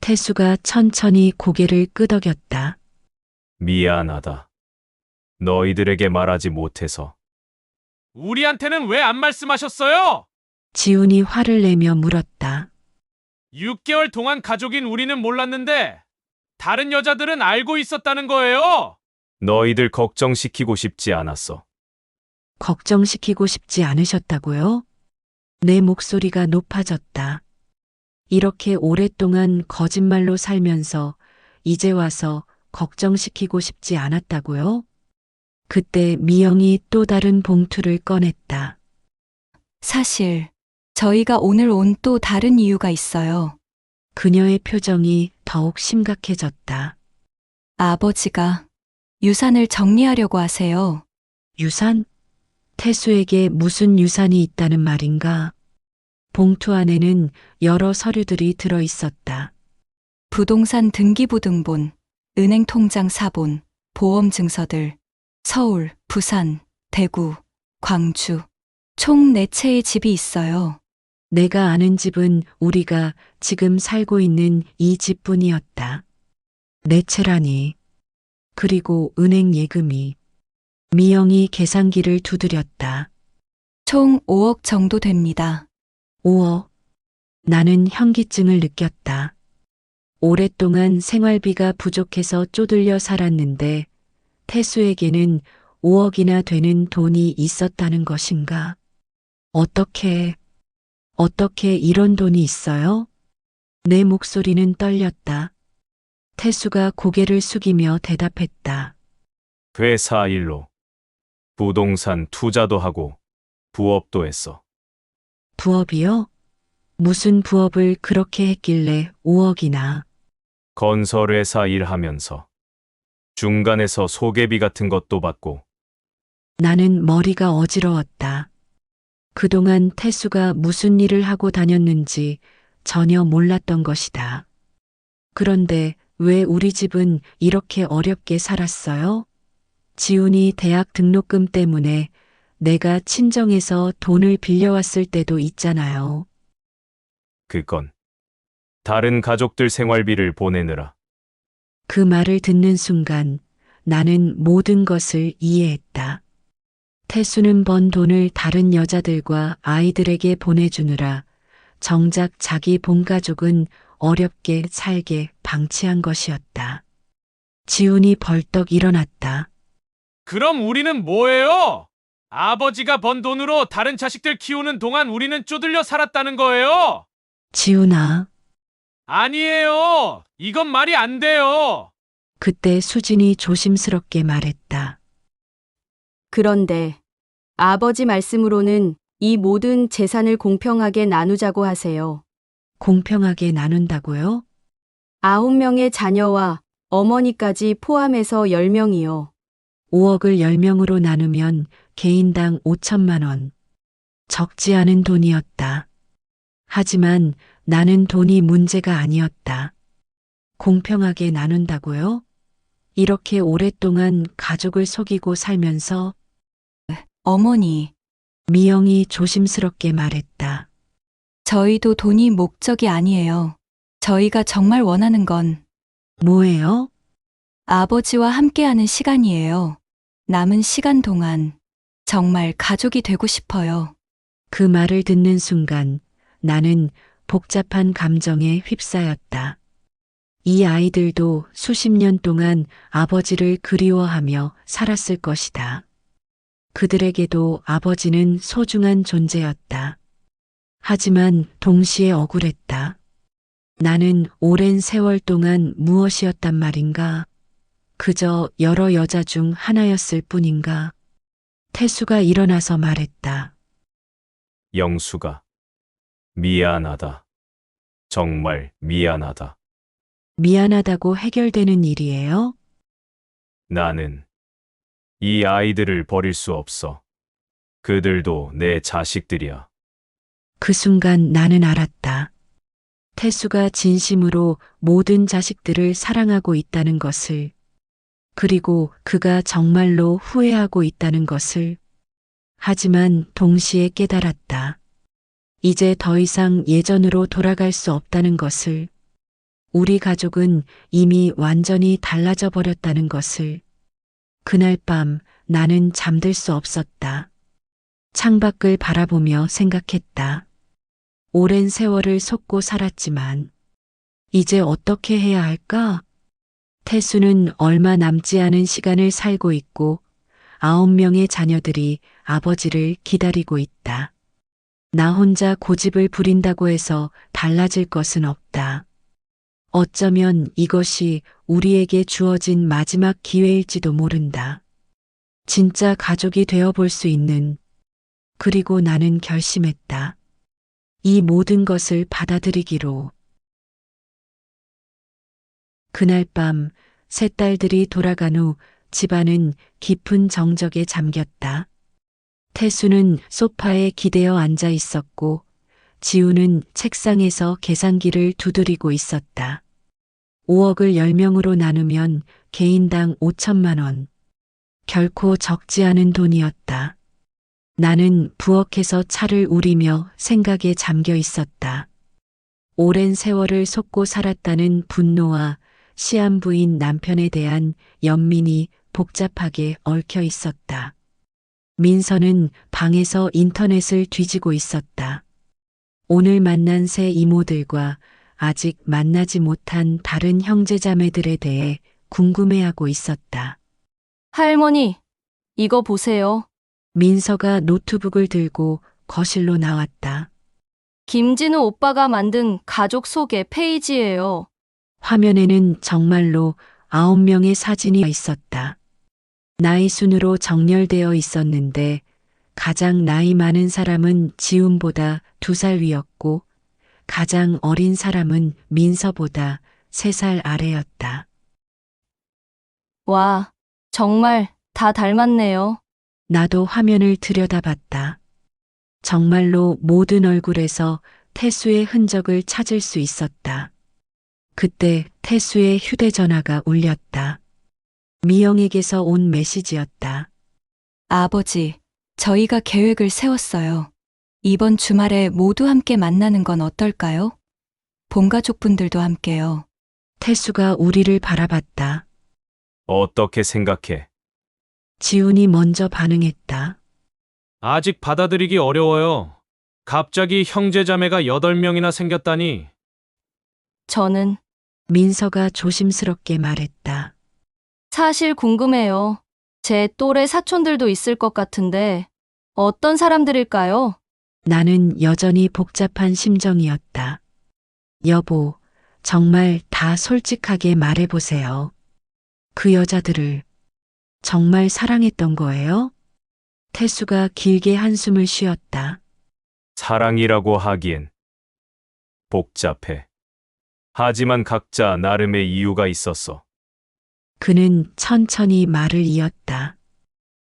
태수가 천천히 고개를 끄덕였다. 미안하다. 너희들에게 말하지 못해서. 우리한테는 왜 안 말씀하셨어요? 지훈이 화를 내며 물었다. 6개월 동안 가족인 우리는 몰랐는데 다른 여자들은 알고 있었다는 거예요. 너희들 걱정시키고 싶지 않았어. 걱정시키고 싶지 않으셨다고요? 내 목소리가 높아졌다. 이렇게 오랫동안 거짓말로 살면서 이제 와서 걱정시키고 싶지 않았다고요? 그때 미영이 또 다른 봉투를 꺼냈다. 사실 저희가 오늘 온 또 다른 이유가 있어요. 그녀의 표정이 더욱 심각해졌다. 아버지가 유산을 정리하려고 하세요. 유산? 태수에게 무슨 유산이 있다는 말인가? 봉투 안에는 여러 서류들이 들어 있었다. 부동산 등기부등본, 은행 통장 사본, 보험 증서들, 서울, 부산, 대구, 광주, 총 4채의 집이 있어요. 내가 아는 집은 우리가 지금 살고 있는 이 집뿐이었다. 내 채라니. 그리고 은행 예금이. 미영이 계산기를 두드렸다. 총 5억 정도 됩니다. 5억. 나는 현기증을 느꼈다. 오랫동안 생활비가 부족해서 쪼들려 살았는데 태수에게는 5억이나 되는 돈이 있었다는 것인가? 어떻게 이런 돈이 있어요? 내 목소리는 떨렸다. 태수가 고개를 숙이며 대답했다. 회사 일로. 부동산 투자도 하고 부업도 했어. 부업이요? 무슨 부업을 그렇게 했길래 5억이나? 건설회사 일하면서 중간에서 소개비 같은 것도 받고. 나는 머리가 어지러웠다. 그동안 태수가 무슨 일을 하고 다녔는지 전혀 몰랐던 것이다. 그런데 왜 우리 집은 이렇게 어렵게 살았어요? 지훈이 대학 등록금 때문에 내가 친정에서 돈을 빌려왔을 때도 있잖아요. 그건 다른 가족들 생활비를 보내느라. 그 말을 듣는 순간 나는 모든 것을 이해했다. 태수는 번 돈을 다른 여자들과 아이들에게 보내주느라 정작 자기 본가족은 어렵게 살게 방치한 것이었다. 지훈이 벌떡 일어났다. 그럼 우리는 뭐예요? 아버지가 번 돈으로 다른 자식들 키우는 동안 우리는 쪼들려 살았다는 거예요? 지훈아, 아니에요. 이건 말이 안 돼요. 그때 수진이 조심스럽게 말했다. 그런데 아버지 말씀으로는 이 모든 재산을 공평하게 나누자고 하세요. 공평하게 나눈다고요? 9명의 자녀와 어머니까지 포함해서 10명이요. 5억을 10명으로 나누면 개인당 5천만 원. 적지 않은 돈이었다. 하지만 나는 돈이 문제가 아니었다. 공평하게 나눈다고요? 이렇게 오랫동안 가족을 속이고 살면서 어머니, 미영이 조심스럽게 말했다. 저희도 돈이 목적이 아니에요. 저희가 정말 원하는 건 뭐예요? 아버지와 함께하는 시간이에요. 남은 시간 동안 정말 가족이 되고 싶어요. 그 말을 듣는 순간 나는 복잡한 감정에 휩싸였다. 이 아이들도 수십 년 동안 아버지를 그리워하며 살았을 것이다. 그들에게도 아버지는 소중한 존재였다. 하지만 동시에 억울했다. 나는 오랜 세월 동안 무엇이었단 말인가? 그저 여러 여자 중 하나였을 뿐인가? 태수가 일어나서 말했다. 영수가 미안하다. 정말 미안하다. 미안하다고 해결되는 일이에요? 나는 이 아이들을 버릴 수 없어. 그들도 내 자식들이야. 그 순간 나는 알았다. 태수가 진심으로 모든 자식들을 사랑하고 있다는 것을, 그리고 그가 정말로 후회하고 있다는 것을. 하지만 동시에 깨달았다. 이제 더 이상 예전으로 돌아갈 수 없다는 것을. 우리 가족은 이미 완전히 달라져 버렸다는 것을. 그날 밤 나는 잠들 수 없었다. 창밖을 바라보며 생각했다. 오랜 세월을 속고 살았지만 이제 어떻게 해야 할까? 태수는 얼마 남지 않은 시간을 살고 있고 9명의 자녀들이 아버지를 기다리고 있다. 나 혼자 고집을 부린다고 해서 달라질 것은 없다. 어쩌면 이것이 우리에게 주어진 마지막 기회일지도 모른다. 진짜 가족이 되어 볼 수 있는. 그리고 나는 결심했다. 이 모든 것을 받아들이기로. 그날 밤 세 딸들이 돌아간 후 집안은 깊은 정적에 잠겼다. 태수는 소파에 기대어 앉아 있었고 지우는 책상에서 계산기를 두드리고 있었다. 5억을 10명으로 나누면 개인당 5천만 원. 결코 적지 않은 돈이었다. 나는 부엌에서 차를 우리며 생각에 잠겨 있었다. 오랜 세월을 속고 살았다는 분노와 시한부인 남편에 대한 연민이 복잡하게 얽혀 있었다. 민서는 방에서 인터넷을 뒤지고 있었다. 오늘 만난 새 이모들과 아직 만나지 못한 다른 형제자매들에 대해 궁금해하고 있었다. 할머니, 이거 보세요. 민서가 노트북을 들고 거실로 나왔다. 김진우 오빠가 만든 가족 소개 페이지예요. 화면에는 정말로 9명의 사진이 있었다. 나이 순으로 정렬되어 있었는데 가장 나이 많은 사람은 지훈보다 2살 위였고 가장 어린 사람은 민서보다 3살 아래였다. 와, 정말 다 닮았네요. 나도 화면을 들여다봤다. 정말로 모든 얼굴에서 태수의 흔적을 찾을 수 있었다. 그때 태수의 휴대전화가 울렸다. 미영에게서 온 메시지였다. 아버지, 저희가 계획을 세웠어요. 이번 주말에 모두 함께 만나는 건 어떨까요? 본가족분들도 함께요. 태수가 우리를 바라봤다. 어떻게 생각해? 지훈이 먼저 반응했다. 아직 받아들이기 어려워요. 갑자기 형제자매가 8명이나 생겼다니. 저는 민서가 조심스럽게 말했다. 사실 궁금해요. 제 또래 사촌들도 있을 것 같은데 어떤 사람들일까요? 나는 여전히 복잡한 심정이었다. 여보, 정말 다 솔직하게 말해보세요. 그 여자들을 정말 사랑했던 거예요? 태수가 길게 한숨을 쉬었다. 사랑이라고 하기엔 복잡해. 하지만 각자 나름의 이유가 있었어. 그는 천천히 말을 이었다.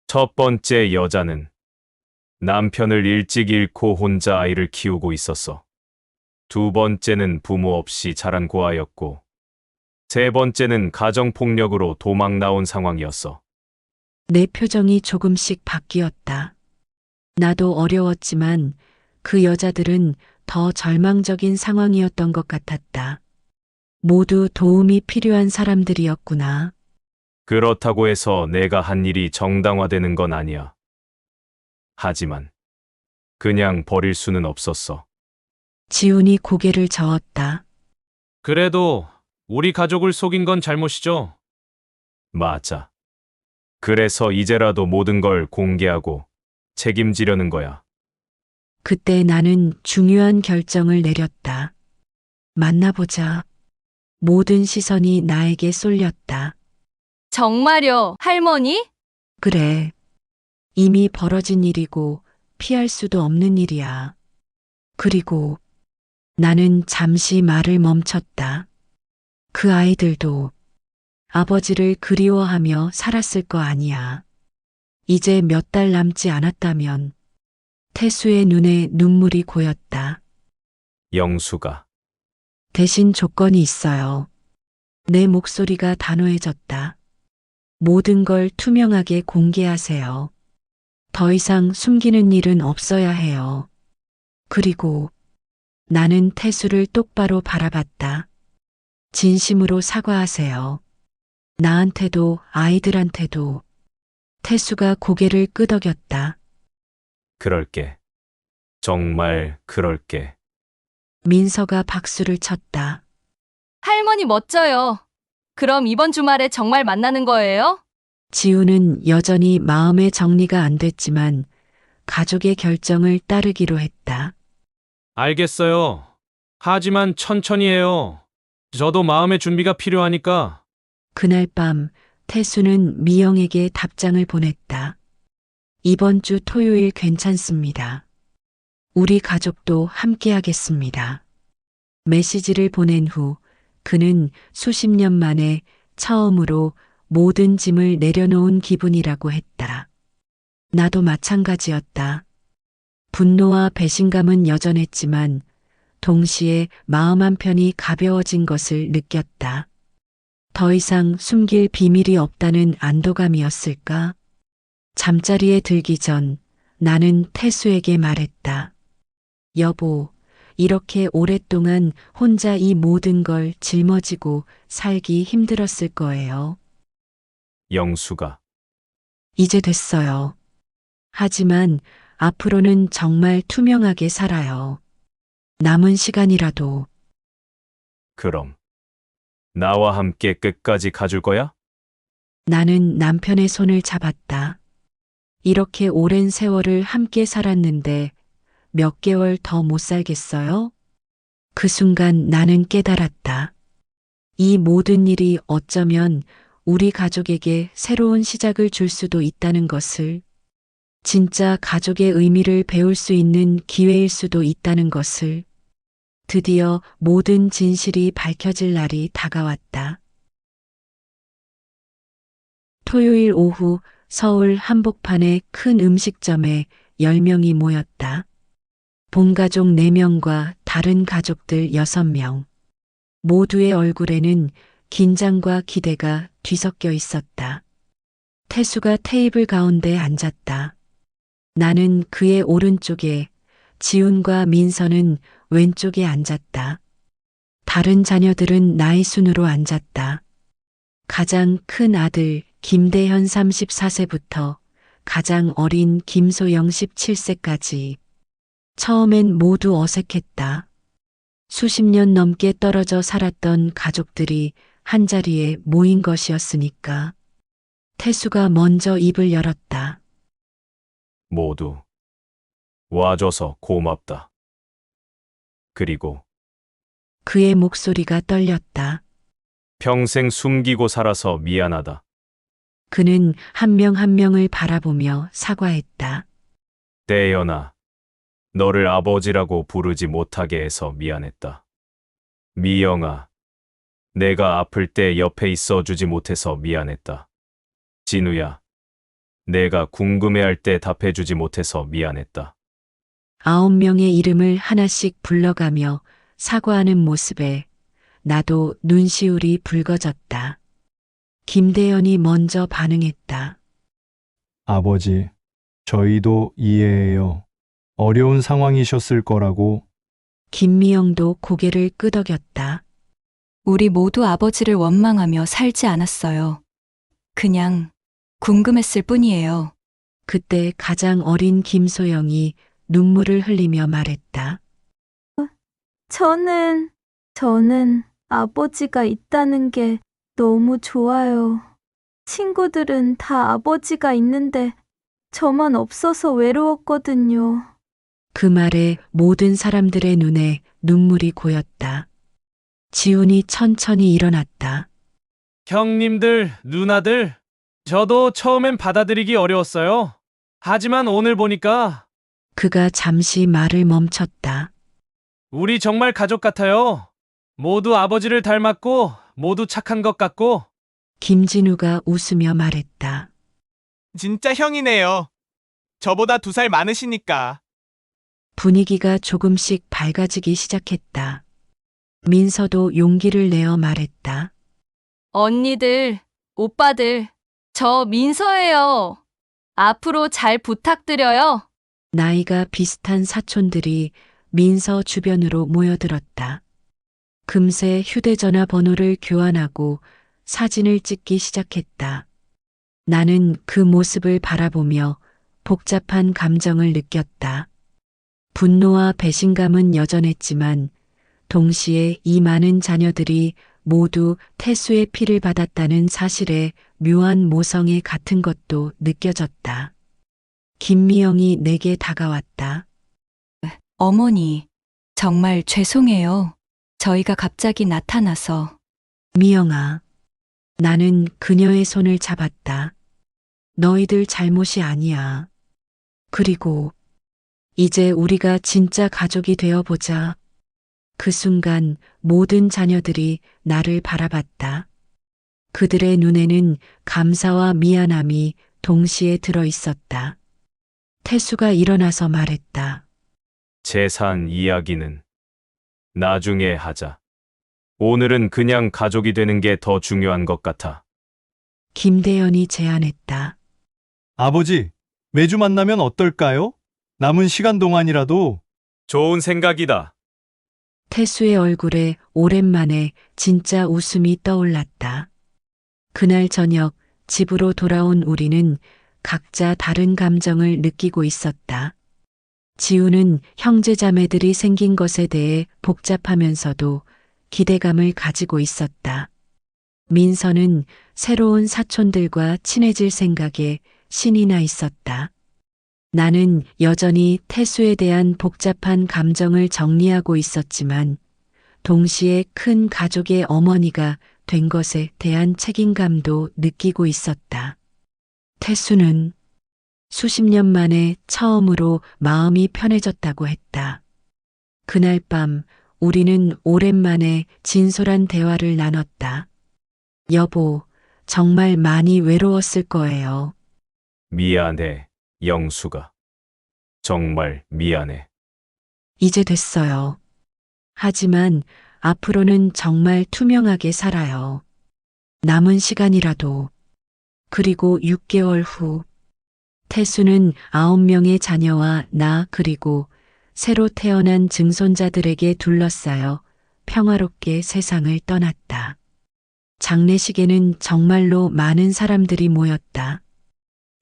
첫 번째 여자는 남편을 일찍 잃고 혼자 아이를 키우고 있었어. 두 번째는 부모 없이 자란 고아였고, 세 번째는 가정폭력으로 도망 나온 상황이었어. 내 표정이 조금씩 바뀌었다. 나도 어려웠지만 그 여자들은 더 절망적인 상황이었던 것 같았다. 모두 도움이 필요한 사람들이었구나. 그렇다고 해서 내가 한 일이 정당화되는 건 아니야. 하지만 그냥 버릴 수는 없었어. 지훈이 고개를 저었다. 그래도 우리 가족을 속인 건 잘못이죠? 맞아. 그래서 이제라도 모든 걸 공개하고 책임지려는 거야. 그때 나는 중요한 결정을 내렸다. 만나보자. 모든 시선이 나에게 쏠렸다. 정말요, 할머니? 그래. 이미 벌어진 일이고 피할 수도 없는 일이야. 그리고 나는 잠시 말을 멈췄다. 그 아이들도 아버지를 그리워하며 살았을 거 아니야. 이제 몇 달 남지 않았다면 태수의 눈에 눈물이 고였다. 영수가 대신 조건이 있어요. 내 목소리가 단호해졌다. 모든 걸 투명하게 공개하세요. 더 이상 숨기는 일은 없어야 해요. 그리고 나는 태수를 똑바로 바라봤다. 진심으로 사과하세요. 나한테도 아이들한테도. 태수가 고개를 끄덕였다. 그럴게. 정말 그럴게. 민서가 박수를 쳤다. 할머니 멋져요. 그럼 이번 주말에 정말 만나는 거예요? 지우는 여전히 마음의 정리가 안 됐지만 가족의 결정을 따르기로 했다. 알겠어요. 하지만 천천히 해요. 저도 마음의 준비가 필요하니까. 그날 밤 태수는 미영에게 답장을 보냈다. 이번 주 토요일 괜찮습니다. 우리 가족도 함께하겠습니다. 메시지를 보낸 후 그는 수십 년 만에 처음으로 모든 짐을 내려놓은 기분이라고 했다. 나도 마찬가지였다. 분노와 배신감은 여전했지만 동시에 마음 한편이 가벼워진 것을 느꼈다. 더 이상 숨길 비밀이 없다는 안도감이었을까? 잠자리에 들기 전 나는 태수에게 말했다. 여보, 이렇게 오랫동안 혼자 이 모든 걸 짊어지고 살기 힘들었을 거예요. 영수가 이제 됐어요. 하지만 앞으로는 정말 투명하게 살아요. 남은 시간이라도. 그럼 나와 함께 끝까지 가줄 거야? 나는 남편의 손을 잡았다. 이렇게 오랜 세월을 함께 살았는데 몇 개월 더 못 살겠어요? 그 순간 나는 깨달았다. 이 모든 일이 어쩌면 우리 가족에게 새로운 시작을 줄 수도 있다는 것을, 진짜 가족의 의미를 배울 수 있는 기회일 수도 있다는 것을, 드디어 모든 진실이 밝혀질 날이 다가왔다. 토요일 오후 서울 한복판의 큰 음식점에 10명이 모였다. 본가족 4명과 다른 가족들 6명. 모두의 얼굴에는 긴장과 기대가 뒤섞여 있었다. 태수가 테이블 가운데 앉았다. 나는 그의 오른쪽에, 지훈과 민서는 왼쪽에 앉았다. 다른 자녀들은 나이 순으로 앉았다. 가장 큰 아들 김대현 34세부터 가장 어린 김소영 17세까지. 처음엔 모두 어색했다. 수십 년 넘게 떨어져 살았던 가족들이 한자리에 모인 것이었으니까. 태수가 먼저 입을 열었다. 모두 와줘서 고맙다. 그리고 그의 목소리가 떨렸다. 평생 숨기고 살아서 미안하다. 그는 한 명 한 명을 바라보며 사과했다. 대연아, 너를 아버지라고 부르지 못하게 해서 미안했다. 미영아, 내가 아플 때 옆에 있어 주지 못해서 미안했다. 진우야, 내가 궁금해할 때 답해주지 못해서 미안했다. 9명의 이름을 하나씩 불러가며 사과하는 모습에 나도 눈시울이 붉어졌다. 김대현이 먼저 반응했다. 아버지, 저희도 이해해요. 어려운 상황이셨을 거라고. 김미영도 고개를 끄덕였다. 우리 모두 아버지를 원망하며 살지 않았어요. 그냥 궁금했을 뿐이에요. 그때 가장 어린 김소영이 눈물을 흘리며 말했다. 저는 아버지가 있다는 게 너무 좋아요. 친구들은 다 아버지가 있는데 저만 없어서 외로웠거든요. 그 말에 모든 사람들의 눈에 눈물이 고였다. 지훈이 천천히 일어났다. 형님들, 누나들, 저도 처음엔 받아들이기 어려웠어요. 하지만 오늘 보니까 그가 잠시 말을 멈췄다. 우리 정말 가족 같아요. 모두 아버지를 닮았고 모두 착한 것 같고. 김진우가 웃으며 말했다. 진짜 형이네요. 저보다 2살 많으시니까. 분위기가 조금씩 밝아지기 시작했다. 민서도 용기를 내어 말했다. 언니들, 오빠들, 저 민서예요. 앞으로 잘 부탁드려요. 나이가 비슷한 사촌들이 민서 주변으로 모여들었다. 금세 휴대전화 번호를 교환하고 사진을 찍기 시작했다. 나는 그 모습을 바라보며 복잡한 감정을 느꼈다. 분노와 배신감은 여전했지만 동시에 이 많은 자녀들이 모두 태수의 피를 받았다는 사실에 묘한 모성애 같은 것도 느껴졌다. 김미영이 내게 다가왔다. 어머니, 정말 죄송해요. 저희가 갑자기 나타나서. 미영아, 나는 그녀의 손을 잡았다. 너희들 잘못이 아니야. 그리고 이제 우리가 진짜 가족이 되어보자. 그 순간 모든 자녀들이 나를 바라봤다. 그들의 눈에는 감사와 미안함이 동시에 들어 있었다. 태수가 일어나서 말했다. 재산 이야기는 나중에 하자. 오늘은 그냥 가족이 되는 게 더 중요한 것 같아. 김대현이 제안했다. 아버지, 매주 만나면 어떨까요? 남은 시간 동안이라도. 좋은 생각이다. 태수의 얼굴에 오랜만에 진짜 웃음이 떠올랐다. 그날 저녁 집으로 돌아온 우리는 각자 다른 감정을 느끼고 있었다. 지우는 형제자매들이 생긴 것에 대해 복잡하면서도 기대감을 가지고 있었다. 민서는 새로운 사촌들과 친해질 생각에 신이 나 있었다. 나는 여전히 태수에 대한 복잡한 감정을 정리하고 있었지만 동시에 큰 가족의 어머니가 된 것에 대한 책임감도 느끼고 있었다. 태수는 수십 년 만에 처음으로 마음이 편해졌다고 했다. 그날 밤 우리는 오랜만에 진솔한 대화를 나눴다. 여보, 정말 많이 외로웠을 거예요. 미안해, 영수가. 정말 미안해. 이제 됐어요. 하지만 앞으로는 정말 투명하게 살아요. 남은 시간이라도. 그리고 6개월 후, 태수는 9명의 자녀와 나 그리고 새로 태어난 증손자들에게 둘러싸여 평화롭게 세상을 떠났다. 장례식에는 정말로 많은 사람들이 모였다.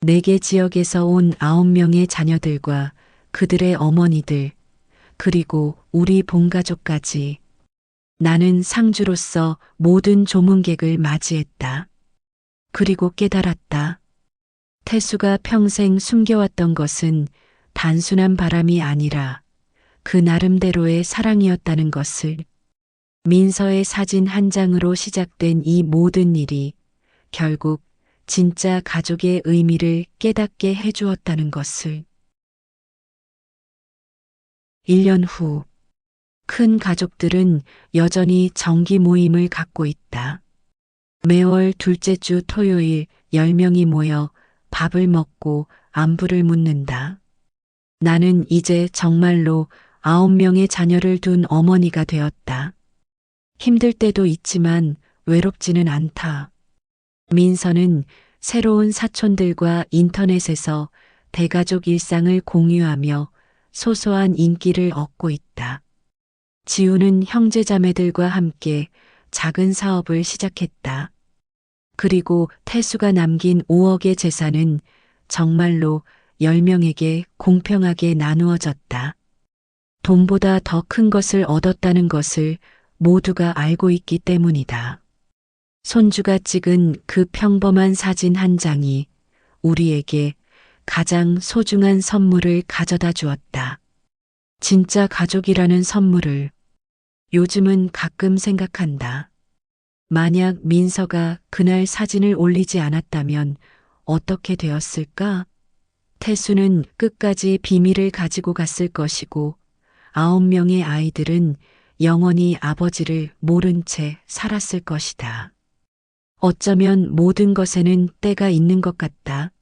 4개 지역에서 온 9명의 자녀들과 그들의 어머니들, 그리고 우리 본가족까지. 나는 상주로서 모든 조문객을 맞이했다. 그리고 깨달았다. 태수가 평생 숨겨왔던 것은 단순한 바람이 아니라 그 나름대로의 사랑이었다는 것을. 민서의 사진 한 장으로 시작된 이 모든 일이 결국 진짜 가족의 의미를 깨닫게 해주었다는 것을. 1년 후, 큰 가족들은 여전히 정기 모임을 갖고 있다. 매월 둘째 주 토요일 10명이 모여 밥을 먹고 안부를 묻는다. 나는 이제 정말로 9명의 자녀를 둔 어머니가 되었다. 힘들 때도 있지만 외롭지는 않다. 민서는 새로운 사촌들과 인터넷에서 대가족 일상을 공유하며 소소한 인기를 얻고 있다. 지우는 형제자매들과 함께 작은 사업을 시작했다. 그리고 태수가 남긴 5억의 재산은 정말로 10명에게 공평하게 나누어졌다. 돈보다 더 큰 것을 얻었다는 것을 모두가 알고 있기 때문이다. 손주가 찍은 그 평범한 사진 한 장이 우리에게 가장 소중한 선물을 가져다 주었다. 진짜 가족이라는 선물을. 요즘은 가끔 생각한다. 만약 민서가 그날 사진을 올리지 않았다면 어떻게 되었을까? 태수는 끝까지 비밀을 가지고 갔을 것이고 9명의 아이들은 영원히 아버지를 모른 채 살았을 것이다. 어쩌면 모든 것에는 때가 있는 것 같다.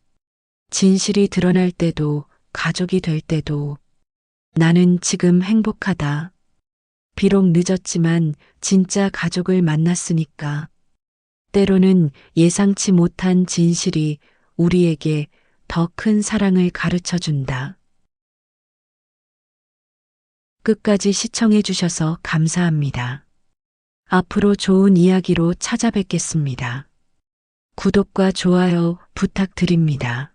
진실이 드러날 때도, 가족이 될 때도. 나는 지금 행복하다. 비록 늦었지만 진짜 가족을 만났으니까. 때로는 예상치 못한 진실이 우리에게 더 큰 사랑을 가르쳐 준다. 끝까지 시청해 주셔서 감사합니다. 앞으로 좋은 이야기로 찾아뵙겠습니다. 구독과 좋아요 부탁드립니다.